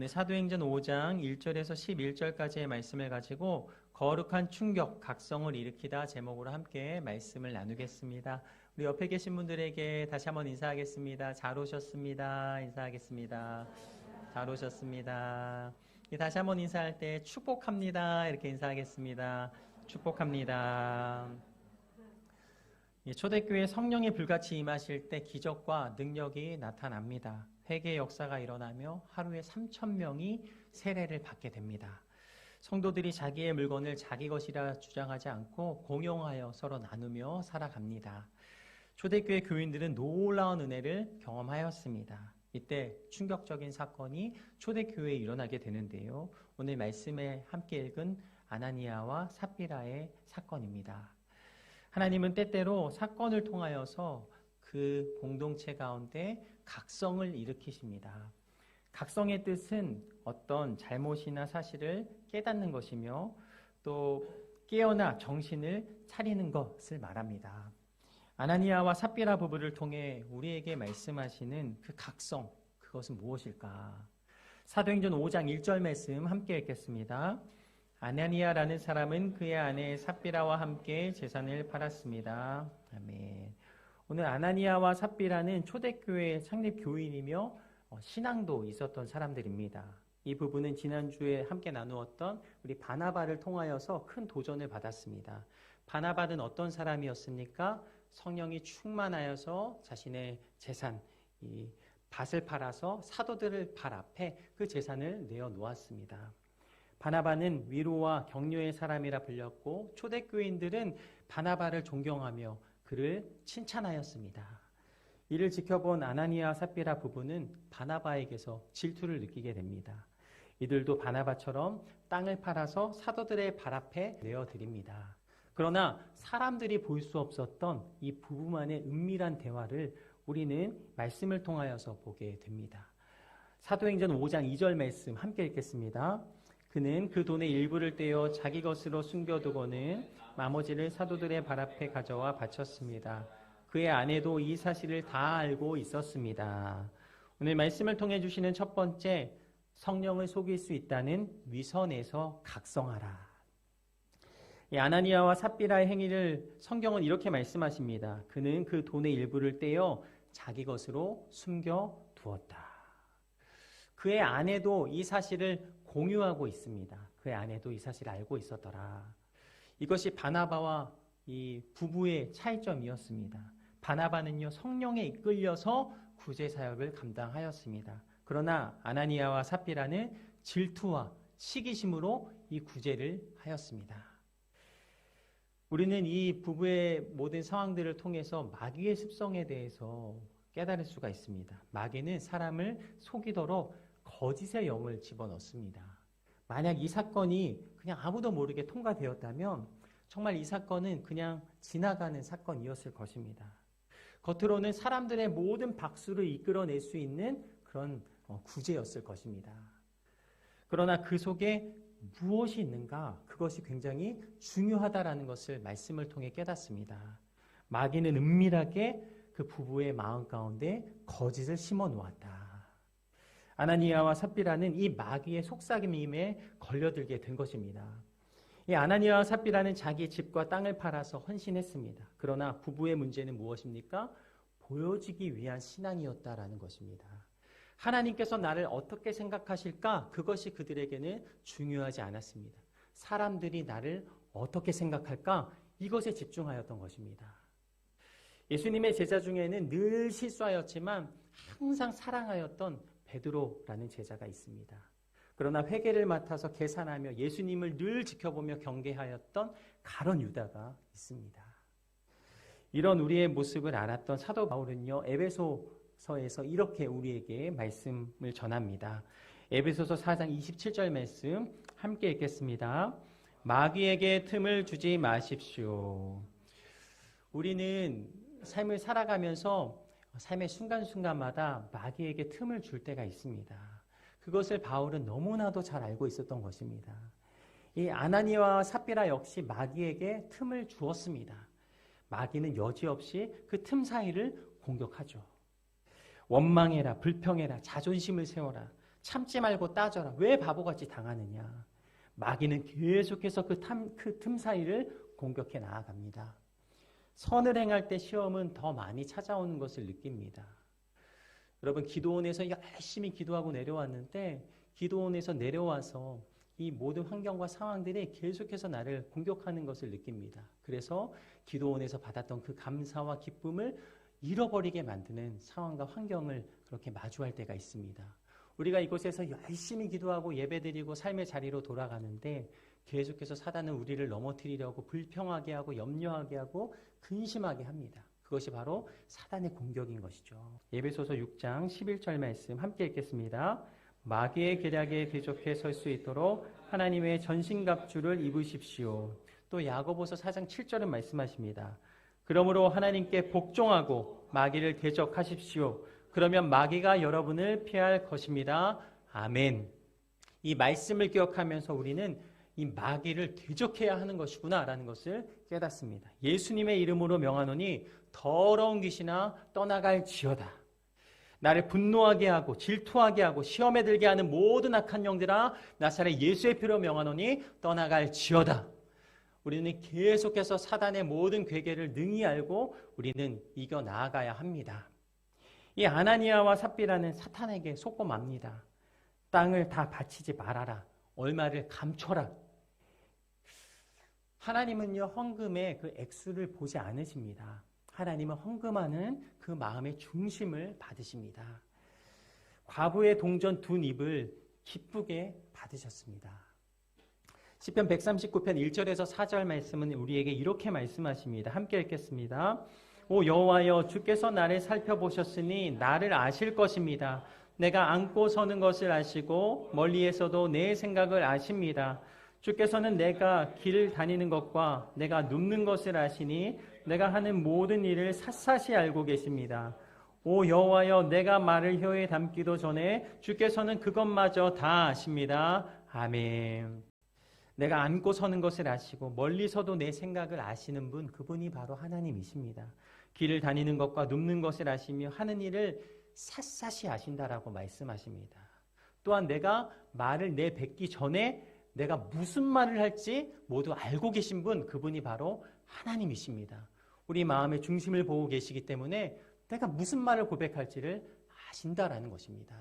오늘 사도행전 5장 1절에서 11절까지의 말씀을 가지고 거룩한 충격, 각성을 일으키다 제목으로 함께 말씀을 나누겠습니다. 우리 옆에 계신 분들에게 다시 한번 인사하겠습니다. 잘 오셨습니다. 인사하겠습니다. 잘 오셨습니다. 다시 한번 인사할 때 축복합니다. 이렇게 인사하겠습니다. 축복합니다. 초대교회 성령이 불같이 임하실 때 기적과 능력이 나타납니다. 회개의 역사가 일어나며 하루에 3,000명이 세례를 받게 됩니다. 성도들이 자기의 물건을 자기 것이라 주장하지 않고 공용하여 서로 나누며 살아갑니다. 초대교회 교인들은 놀라운 은혜를 경험하였습니다. 이때 충격적인 사건이 초대교회에 일어나게 되는데요. 오늘 말씀에 함께 읽은 아나니아와 삽비라의 사건입니다. 하나님은 때때로 사건을 통하여서 그 공동체 가운데 각성을 일으키십니다. 각성의 뜻은 어떤 잘못이나 사실을 깨닫는 것이며 또 깨어나 정신을 차리는 것을 말합니다. 아나니아와 삽비라 부부를 통해 우리에게 말씀하시는 그 각성, 그것은 무엇일까? 사도행전 5장 1절 말씀 함께 읽겠습니다. 아나니아라는 사람은 그의 아내 삽비라와 함께 재산을 팔았습니다. 아멘. 오늘 아나니아와 삽비라는 초대교회 창립 교인이며 신앙도 있었던 사람들입니다. 이 부부는 지난주에 함께 나누었던 우리 바나바를 통하여서 큰 도전을 받았습니다. 바나바는 어떤 사람이었습니까? 성령이 충만하여서 자신의 재산, 이 밭을 팔아서 사도들을 발 앞에 그 재산을 내어놓았습니다. 바나바는 위로와 격려의 사람이라 불렸고 초대교인들은 바나바를 존경하며 그를 칭찬하였습니다. 이를 지켜본 아나니아 삽비라 부부는 바나바에게서 질투를 느끼게 됩니다. 이들도 바나바처럼 땅을 팔아서 사도들의 발 앞에 내어드립니다. 그러나 사람들이 볼 수 없었던 이 부부만의 은밀한 대화를 우리는 말씀을 통하여서 보게 됩니다. 사도행전 5장 2절 말씀 함께 읽겠습니다. 그는 그 돈의 일부를 떼어 자기 것으로 숨겨두고는 나머지를 사도들의 발 앞에 가져와 바쳤습니다. 그의 아내도 이 사실을 다 알고 있었습니다. 오늘 말씀을 통해 주시는 첫 번째, 성령을 속일 수 있다는 위선에서 각성하라. 이 아나니아와 삽비라의 행위를 성경은 이렇게 말씀하십니다. 그는 그 돈의 일부를 떼어 자기 것으로 숨겨두었다. 그의 아내도 이 사실을 공유하고 있습니다. 그의 아내도 이 사실을 알고 있었더라. 이것이 바나바와 이 부부의 차이점이었습니다. 바나바는요, 성령에 이끌려서 구제 사역을 감당하였습니다. 그러나 아나니아와 삽비라는 질투와 시기심으로 이 구제를 하였습니다. 우리는 이 부부의 모든 상황들을 통해서 마귀의 습성에 대해서 깨달을 수가 있습니다. 마귀는 사람을 속이도록 거짓의 영을 집어넣습니다. 만약 이 사건이 그냥 아무도 모르게 통과되었다면 정말 이 사건은 그냥 지나가는 사건이었을 것입니다. 겉으로는 사람들의 모든 박수를 이끌어낼 수 있는 그런 구제였을 것입니다. 그러나 그 속에 무엇이 있는가? 그것이 굉장히 중요하다라는 것을 말씀을 통해 깨닫습니다. 마귀는 은밀하게 그 부부의 마음 가운데 거짓을 심어 놓았다. 아나니아와 삽비라는 이 마귀의 속삭임에 걸려들게 된 것입니다. 이 아나니아와 삽비라는 자기 집과 땅을 팔아서 헌신했습니다. 그러나 부부의 문제는 무엇입니까? 보여지기 위한 신앙이었다라는 것입니다. 하나님께서 나를 어떻게 생각하실까? 그것이 그들에게는 중요하지 않았습니다. 사람들이 나를 어떻게 생각할까? 이것에 집중하였던 것입니다. 예수님의 제자 중에는 늘 실수하였지만 항상 사랑하였던 베드로라는 제자가 있습니다. 그러나 회개를 맡아서 계산하며 예수님을 늘 지켜보며 경계하였던 가룟 유다가 있습니다. 이런 우리의 모습을 알았던 사도 바울은요, 에베소서에서 이렇게 우리에게 말씀을 전합니다. 에베소서 4장 27절 말씀 함께 읽겠습니다. 마귀에게 틈을 주지 마십시오. 우리는 삶을 살아가면서 삶의 순간순간마다 마귀에게 틈을 줄 때가 있습니다. 그것을 바울은 너무나도 잘 알고 있었던 것입니다. 이 아나니아와 삽비라 역시 마귀에게 틈을 주었습니다. 마귀는 여지없이 그 틈 사이를 공격하죠. 원망해라, 불평해라, 자존심을 세워라. 참지 말고 따져라. 왜 바보같이 당하느냐. 마귀는 계속해서 그 틈 사이를 공격해 나아갑니다. 선을 행할 때 시험은 더 많이 찾아오는 것을 느낍니다. 여러분, 기도원에서 열심히 기도하고 내려왔는데 기도원에서 내려와서 이 모든 환경과 상황들이 계속해서 나를 공격하는 것을 느낍니다. 그래서 기도원에서 받았던 그 감사와 기쁨을 잃어버리게 만드는 상황과 환경을 그렇게 마주할 때가 있습니다. 우리가 이곳에서 열심히 기도하고 예배드리고 삶의 자리로 돌아가는데 계속해서 사단은 우리를 넘어뜨리려고 불평하게 하고 염려하게 하고 근심하게 합니다. 그것이 바로 사단의 공격인 것이죠. 에베소서 6장 11절 말씀 함께 읽겠습니다. 마귀의 계략에 대적해 설 수 있도록 하나님의 전신갑주를 입으십시오. 또 야고보서 4장 7절은 말씀하십니다. 그러므로 하나님께 복종하고 마귀를 대적하십시오. 그러면 마귀가 여러분을 피할 것입니다. 아멘. 이 말씀을 기억하면서 우리는 이 마귀를 대적해야 하는 것이구나 라는 것을 깨닫습니다. 예수님의 이름으로 명하노니 더러운 귀신아 떠나갈지어다. 나를 분노하게 하고 질투하게 하고 시험에 들게 하는 모든 악한 영들아 나사렛 예수의 피로 명하노니 떠나갈지어다. 우리는 계속해서 사단의 모든 괴계를 능히 알고 우리는 이겨 나아가야 합니다. 이 아나니아와 삽비라는 사탄에게 속고 맙니다. 땅을 다 바치지 말아라. 얼마를 감춰라. 하나님은요, 헌금의 그 액수를 보지 않으십니다. 하나님은 헌금하는 그 마음의 중심을 받으십니다. 과부의 동전 2닙을 기쁘게 받으셨습니다. 시편 139편 1절에서 4절 말씀은 우리에게 이렇게 말씀하십니다. 함께 읽겠습니다. 오 여호와여, 주께서 나를 살펴보셨으니 나를 아실 것입니다. 내가 앉고 서는 것을 아시고 멀리에서도 내 생각을 아십니다. 주께서는 내가 길을 다니는 것과 내가 눕는 것을 아시니 내가 하는 모든 일을 샅샅이 알고 계십니다. 오 여호와여, 내가 말을 혀에 담기도 전에 주께서는 그것마저 다 아십니다. 아멘. 내가 앉고 서는 것을 아시고 멀리서도 내 생각을 아시는 분, 그분이 바로 하나님이십니다. 길을 다니는 것과 눕는 것을 아시며 하는 일을 샅샅이 아신다라고 말씀하십니다. 또한 내가 말을 내뱉기 전에 내가 무슨 말을 할지 모두 알고 계신 분, 그분이 바로 하나님이십니다. 우리 마음의 중심을 보고 계시기 때문에 내가 무슨 말을 고백할지를 아신다라는 것입니다.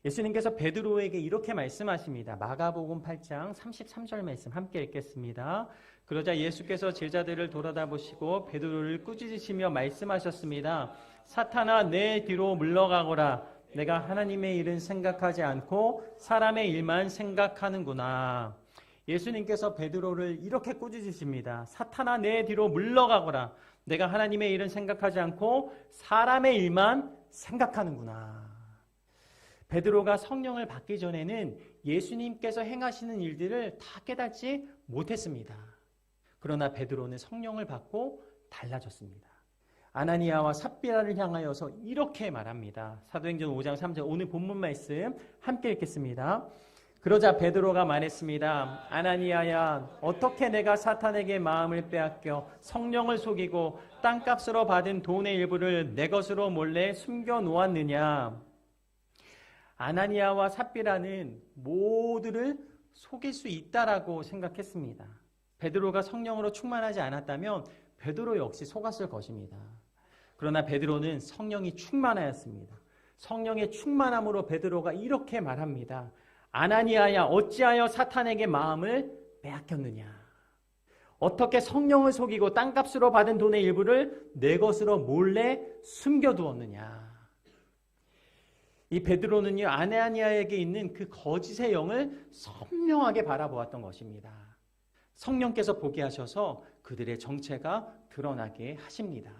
예수님께서 베드로에게 이렇게 말씀하십니다. 마가복음 8장 33절 말씀 함께 읽겠습니다. 그러자 예수께서 제자들을 돌아다보시고 베드로를 꾸짖으시며 말씀하셨습니다. 사탄아, 내 뒤로 물러가거라. 내가 하나님의 일은 생각하지 않고 사람의 일만 생각하는구나. 예수님께서 베드로를 이렇게 꾸짖으십니다. 사탄아, 내 뒤로 물러가거라. 내가 하나님의 일은 생각하지 않고 사람의 일만 생각하는구나. 베드로가 성령을 받기 전에는 예수님께서 행하시는 일들을 다 깨닫지 못했습니다. 그러나 베드로는 성령을 받고 달라졌습니다. 아나니아와 삽비라를 향하여서 이렇게 말합니다. 사도행전 5장 3절 오늘 본문 말씀 함께 읽겠습니다. 그러자 베드로가 말했습니다. 아나니아야, 어떻게 내가 사탄에게 마음을 빼앗겨 성령을 속이고 땅값으로 받은 돈의 일부를 내 것으로 몰래 숨겨 놓았느냐. 아나니아와 삽비라는 모두를 속일 수 있다라고 생각했습니다. 베드로가 성령으로 충만하지 않았다면 베드로 역시 속았을 것입니다. 그러나 베드로는 성령이 충만하였습니다. 성령의 충만함으로 베드로가 이렇게 말합니다. 아나니아야, 어찌하여 사탄에게 마음을 빼앗겼느냐. 어떻게 성령을 속이고 땅값으로 받은 돈의 일부를 내 것으로 몰래 숨겨두었느냐. 이 베드로는요, 아나니아에게 있는 그 거짓의 영을 선명하게 바라보았던 것입니다. 성령께서 보게 하셔서 그들의 정체가 드러나게 하십니다.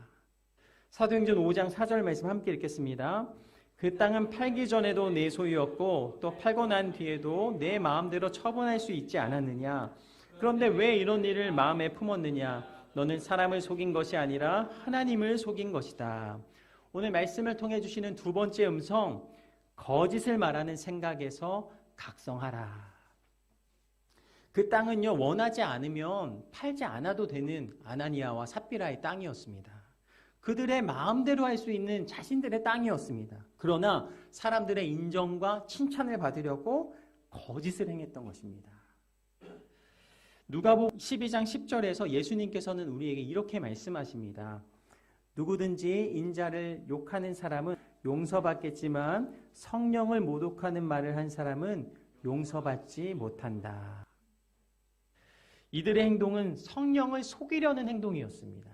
사도행전 5장 4절 말씀 함께 읽겠습니다. 그 땅은 팔기 전에도 내 소유였고 또 팔고 난 뒤에도 내 마음대로 처분할 수 있지 않았느냐. 그런데 왜 이런 일을 마음에 품었느냐. 너는 사람을 속인 것이 아니라 하나님을 속인 것이다. 오늘 말씀을 통해 주시는 두 번째 음성, 거짓을 말하는 생각에서 각성하라. 그 땅은요, 원하지 않으면 팔지 않아도 되는 아나니아와 삽비라의 땅이었습니다. 그들의 마음대로 할 수 있는 자신들의 땅이었습니다. 그러나 사람들의 인정과 칭찬을 받으려고 거짓을 행했던 것입니다. 누가복음 12장 10절에서 예수님께서는 우리에게 이렇게 말씀하십니다. 누구든지 인자를 욕하는 사람은 용서받겠지만 성령을 모독하는 말을 한 사람은 용서받지 못한다. 이들의 행동은 성령을 속이려는 행동이었습니다.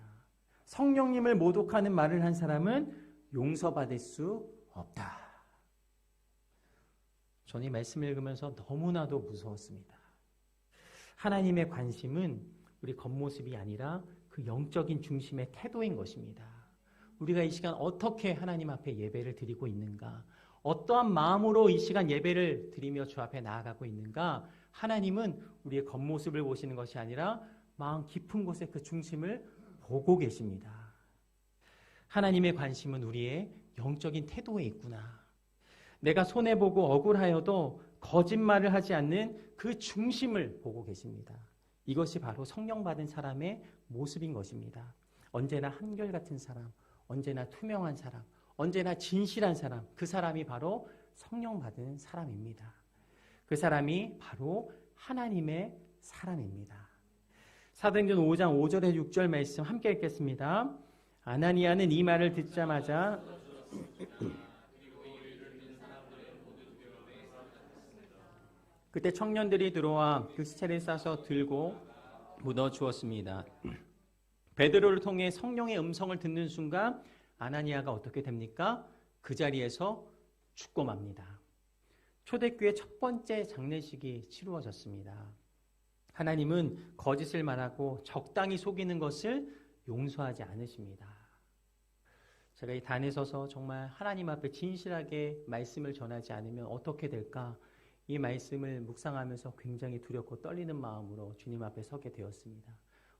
성령님을 모독하는 말을 한 사람은 용서받을 수 없다. 저는 이 말씀을 읽으면서 너무나도 무서웠습니다. 하나님의 관심은 우리 겉모습이 아니라 그 영적인 중심의 태도인 것입니다. 우리가 이 시간 어떻게 하나님 앞에 예배를 드리고 있는가? 어떠한 마음으로 이 시간 예배를 드리며 주 앞에 나아가고 있는가? 하나님은 우리의 겉모습을 보시는 것이 아니라 마음 깊은 곳의 그 중심을 보고 계십니다. 하나님의 관심은 우리의 영적인 태도에 있구나. 내가 손해보고 억울하여도 거짓말을 하지 않는 그 중심을 보고 계십니다. 이것이 바로 성령 받은 사람의 모습인 것입니다. 언제나 한결같은 사람, 언제나 투명한 사람, 언제나 진실한 사람, 그 사람이 바로 성령 받은 사람입니다. 그 사람이 바로 하나님의 사람입니다. 사도행전 5장 5절에 6절 말씀 함께 읽겠습니다. 아나니아는 이 말을 듣자마자 그때 청년들이 들어와 그 시체를 싸서 들고 묻어 주었습니다. 베드로를 통해 성령의 음성을 듣는 순간 아나니아가 어떻게 됩니까? 그 자리에서 죽고 맙니다. 초대교회 첫 번째 장례식이 치루어졌습니다. 하나님은 거짓을 말하고 적당히 속이는 것을 용서하지 않으십니다. 제가 이 단에 서서 정말 하나님 앞에 진실하게 말씀을 전하지 않으면 어떻게 될까? 이 말씀을 묵상하면서 굉장히 두렵고 떨리는 마음으로 주님 앞에 서게 되었습니다.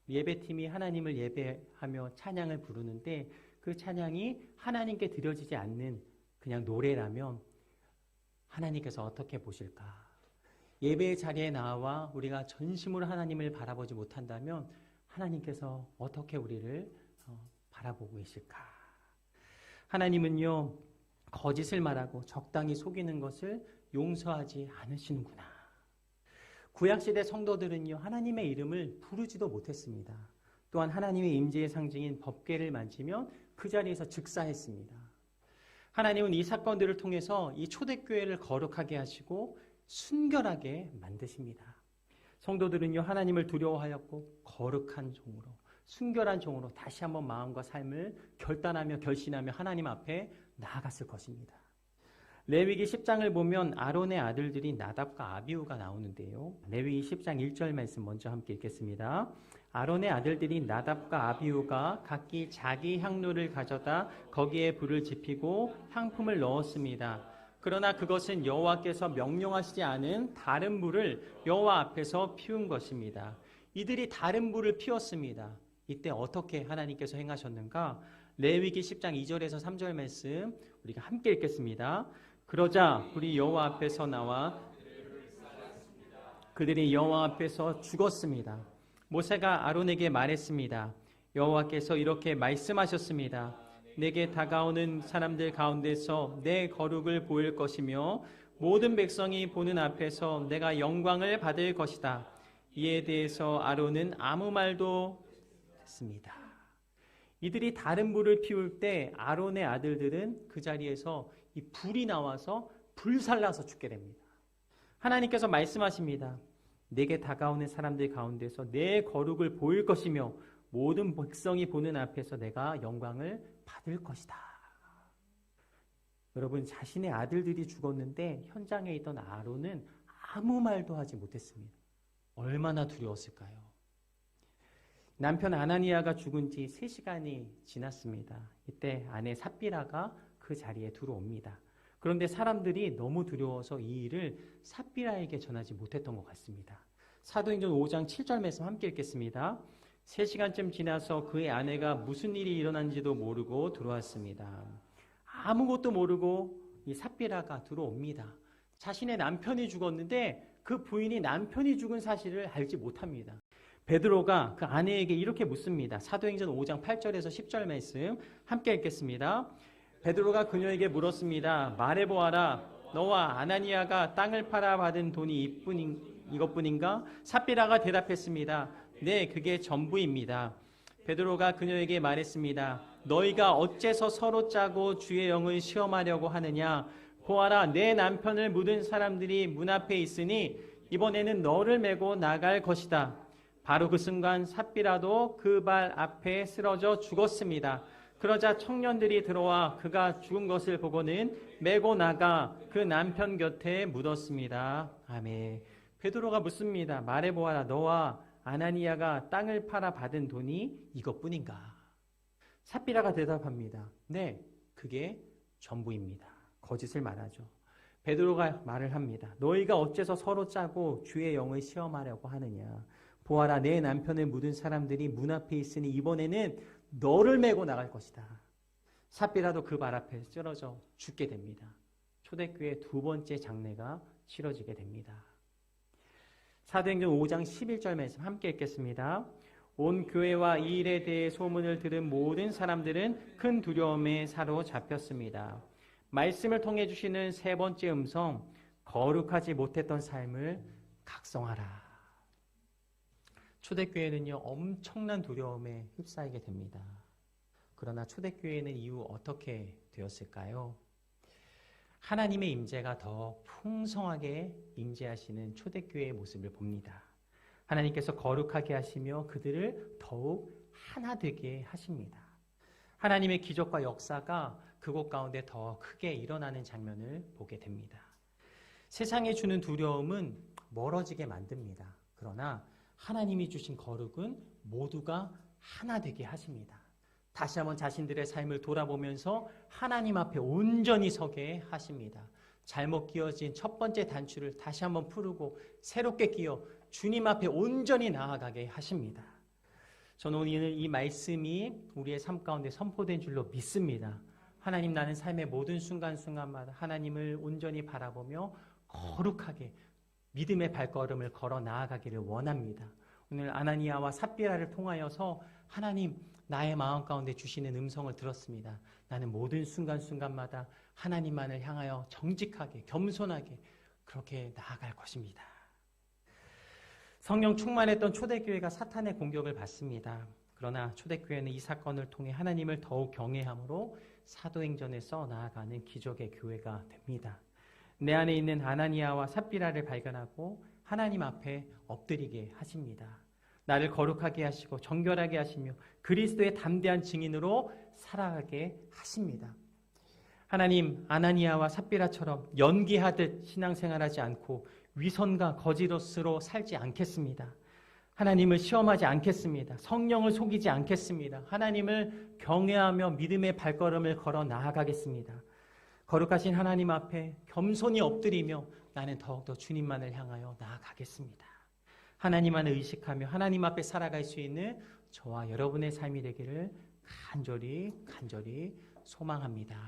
예배팀이 하나님을 예배하며 찬양을 부르는데 그 찬양이 하나님께 드려지지 않는 그냥 노래라면 하나님께서 어떻게 보실까? 예배의 자리에 나와 우리가 전심으로 하나님을 바라보지 못한다면 하나님께서 어떻게 우리를 바라보고 계실까? 하나님은요, 거짓을 말하고 적당히 속이는 것을 용서하지 않으시는구나. 구약시대 성도들은요, 하나님의 이름을 부르지도 못했습니다. 또한 하나님의 임재의 상징인 법궤를 만지면 그 자리에서 즉사했습니다. 하나님은 이 사건들을 통해서 이 초대교회를 거룩하게 하시고 순결하게 만드십니다. 성도들은요, 하나님을 두려워하였고 거룩한 종으로, 순결한 종으로 다시 한번 마음과 삶을 결단하며 결신하며 하나님 앞에 나아갔을 것입니다. 레위기 10장을 보면 아론의 아들들이 나답과 아비후가 나오는데요. 레위기 10장 1절 말씀 먼저 함께 읽겠습니다. 아론의 아들들이 나답과 아비후가 각기 자기 향로를 가져다 거기에 불을 지피고 향품을 넣었습니다. 그러나 그것은 여호와께서 명령하시지 않은 다른 불을 여호와 앞에서 피운 것입니다. 이들이 다른 불을 피웠습니다. 이때 어떻게 하나님께서 행하셨는가? 레위기 10장 2절에서 3절 말씀 우리가 함께 읽겠습니다. 그러자 불이 여호와 앞에서 나와 그들이 여호와 앞에서 죽었습니다. 모세가 아론에게 말했습니다. 여호와께서 이렇게 말씀하셨습니다. 내게 다가오는 사람들 가운데서 내 거룩을 보일 것이며 모든 백성이 보는 앞에서 내가 영광을 받을 것이다. 이에 대해서 아론은 아무 말도 했습니다. 이들이 다른 불을 피울 때 아론의 아들들은 그 자리에서 이 불이 나와서 불살라서 죽게 됩니다. 하나님께서 말씀하십니다. 내게 다가오는 사람들 가운데서 내 거룩을 보일 것이며 모든 백성이 보는 앞에서 내가 영광을 받을 것이다. 여러분, 자신의 아들들이 죽었는데 현장에 있던 아론은 아무 말도 하지 못했습니다. 얼마나 두려웠을까요? 남편 아나니아가 죽은 지 3시간이 지났습니다. 이때 아내 삽비라가 그 자리에 들어옵니다. 그런데 사람들이 너무 두려워서 이 일을 삽비라에게 전하지 못했던 것 같습니다. 사도행전 5장 7절 말씀 함께 읽겠습니다. 3시간쯤 지나서 그의 아내가 무슨 일이 일어난지도 모르고 들어왔습니다. 아무것도 모르고 이 삽비라가 들어옵니다. 자신의 남편이 죽었는데 그 부인이 남편이 죽은 사실을 알지 못합니다. 베드로가 그 아내에게 이렇게 묻습니다. 사도행전 5장 8절에서 10절 말씀 함께 읽겠습니다. 베드로가 그녀에게 물었습니다. 말해보아라. 너와 아나니아가 땅을 팔아 받은 돈이 이것뿐인가? 삽비라가 대답했습니다. 네, 그게 전부입니다. 베드로가 그녀에게 말했습니다. 너희가 어째서 서로 짜고 주의 영을 시험하려고 하느냐? 보아라, 내 남편을 묻은 사람들이 문 앞에 있으니 이번에는 너를 메고 나갈 것이다. 바로 그 순간 삽비라도 그 발 앞에 쓰러져 죽었습니다. 그러자 청년들이 들어와 그가 죽은 것을 보고는 메고 나가 그 남편 곁에 묻었습니다. 아멘. 베드로가 묻습니다. 말해보아라. 너와 아나니아가 땅을 팔아 받은 돈이 이것뿐인가? 삽비라가 대답합니다. 네, 그게 전부입니다. 거짓을 말하죠. 베드로가 말을 합니다. 너희가 어째서 서로 짜고 주의 영을 시험하려고 하느냐? 보아라, 내 남편을 묻은 사람들이 문 앞에 있으니 이번에는 너를 메고 나갈 것이다. 삽비라도 그 발 앞에 쓰러져 죽게 됩니다. 초대교회 두 번째 장례가 치러지게 됩니다. 사도행전 5장 11절 말씀 함께 읽겠습니다. 온 교회와 이 일에 대해 소문을 들은 모든 사람들은 큰 두려움에 사로잡혔습니다. 말씀을 통해 주시는 세 번째 음성, 거룩하지 못했던 삶을 각성하라. 초대교회는요, 엄청난 두려움에 휩싸이게 됩니다. 그러나 초대교회는 이후 어떻게 되었을까요? 하나님의 임재가 더 풍성하게 임재하시는 초대교회의 모습을 봅니다. 하나님께서 거룩하게 하시며 그들을 더욱 하나 되게 하십니다. 하나님의 기적과 역사가 그곳 가운데 더 크게 일어나는 장면을 보게 됩니다. 세상이 주는 두려움은 멀어지게 만듭니다. 그러나 하나님이 주신 거룩은 모두가 하나 되게 하십니다. 다시 한번 자신들의 삶을 돌아보면서 하나님 앞에 온전히 서게 하십니다. 잘못 끼워진 첫 번째 단추를 다시 한번 풀고 새롭게 끼워 주님 앞에 온전히 나아가게 하십니다. 저는 오늘 이 말씀이 우리의 삶 가운데 선포된 줄로 믿습니다. 하나님, 나는 삶의 모든 순간순간마다 하나님을 온전히 바라보며 거룩하게 믿음의 발걸음을 걸어 나아가기를 원합니다. 오늘 아나니아와 삽비라를 통하여서 하나님, 나의 마음 가운데 주시는 음성을 들었습니다. 나는 모든 순간순간마다 하나님만을 향하여 정직하게, 겸손하게 그렇게 나아갈 것입니다. 성령 충만했던 초대교회가 사탄의 공격을 받습니다. 그러나 초대교회는 이 사건을 통해 하나님을 더욱 경외함으로 사도행전에 써 나아가는 기적의 교회가 됩니다. 내 안에 있는 아나니아와 삽비라를 발견하고 하나님 앞에 엎드리게 하십니다. 나를 거룩하게 하시고 정결하게 하시며 그리스도의 담대한 증인으로 살아가게 하십니다. 하나님, 아나니아와 삽비라처럼 연기하듯 신앙생활하지 않고 위선과 거짓으로 살지 않겠습니다. 하나님을 시험하지 않겠습니다. 성령을 속이지 않겠습니다. 하나님을 경외하며 믿음의 발걸음을 걸어 나아가겠습니다. 거룩하신 하나님 앞에 겸손히 엎드리며 나는 더욱더 주님만을 향하여 나아가겠습니다. 하나님만을 의식하며 하나님 앞에 살아갈 수 있는 저와 여러분의 삶이 되기를 간절히 소망합니다.